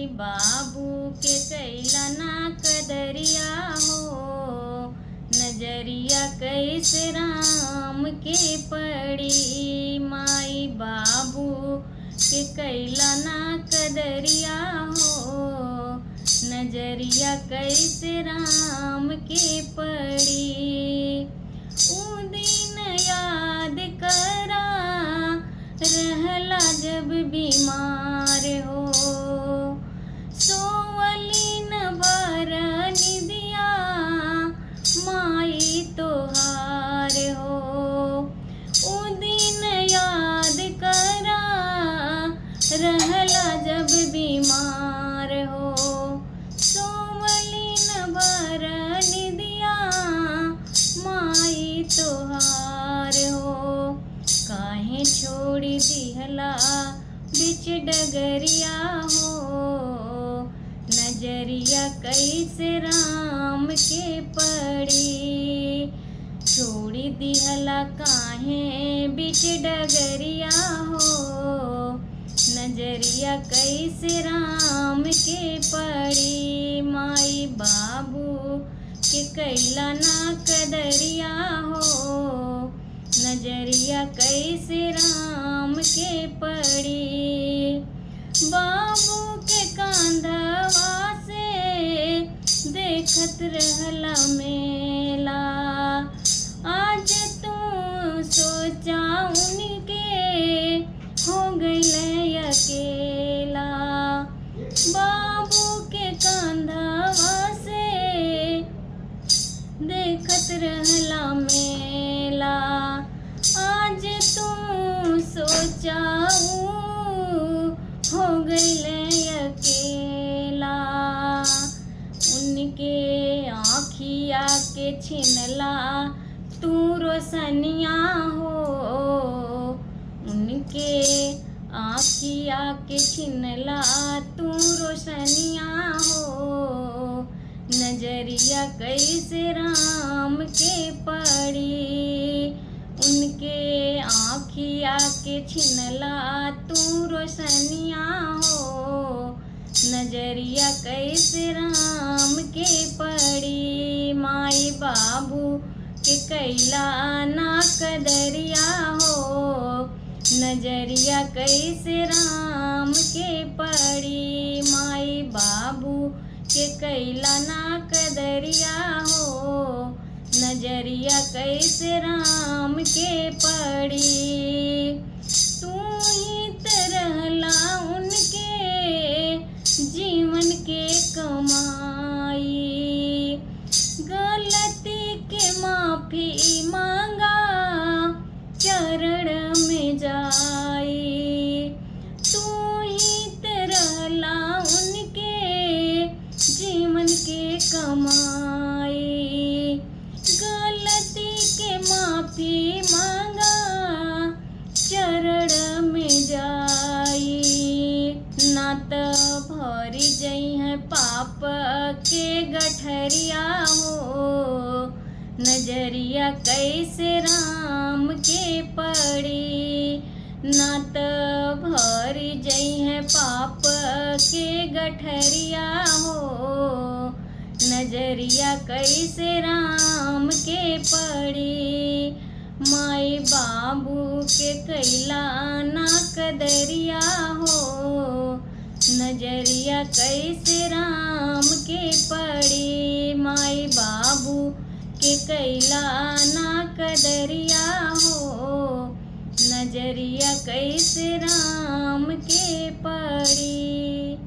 माई बाबू के कैला ना कदरिया हो, नजरिया कैसे राम के पड़ी। माई बाबू के कैला ना कदरिया हो, नजरिया कैसे राम के पड़ी। ऊ दिन याद करा रहला जब बीमार हो, सोवली न भर निदिया माई तोहार हो। ऊ दिन याद करा रहला जब बीमार हो, सोवली न भर निदिया माई तोहार हो। काहे छोड़ दिहला बिच डगरिया हो, नजरिया कैसे राम के पड़ी। छोड़ दिहला काहे बिच डगरिया हो, नजरिया कैसे राम के पड़ी। माई बाबू के कैला ना कदरिया हो, नजरिया कैसे राम के पड़ी। बाबू के कांधवा से देखत रहला मेला, आज तू सोचा उनके हो गइले अकेला। बाबू के कांधवा से देखत रहला मेला, आज तू सोचाऊ हो गइले अकेला। उनके आँखिया के छिनला तू रोशनिया हो, उनके आँखिया के छिनला तू रोशनिया हो, नजरिया कैसे राम के पड़ी। उनके आँखिया के छिनला तू रोशनिया हो, नजरिया कैसे राम के पड़ी। माई बाबू के कैला ना कदरिया हो, नजरिया कैसे राम के पड़ी। माई बाबू के कैला ना कदरिया हो, नजरिया कैसे राम के पड़ी। तू ही तरहला उनके जीवन के कमाई, गलती के माफी मांगा चरण में जाई। तू ही तरहला उनके जीवन के कमाई, गलती के माफी मांगा चरण में जाई। ना त भरी जई है पाप के गठरिया हो, नजरिया कैसे राम के पड़ी। ना त भरी जई है पाप के गठरिया हो, नजरिया कैसे राम के पड़ी। माई बाबू के कैला ना कदरिया हो, नजरिया कैसे राम के पड़ी। माई बाबू के कैला ना कदरिया हो, नजरिया कैसे राम के पड़ी।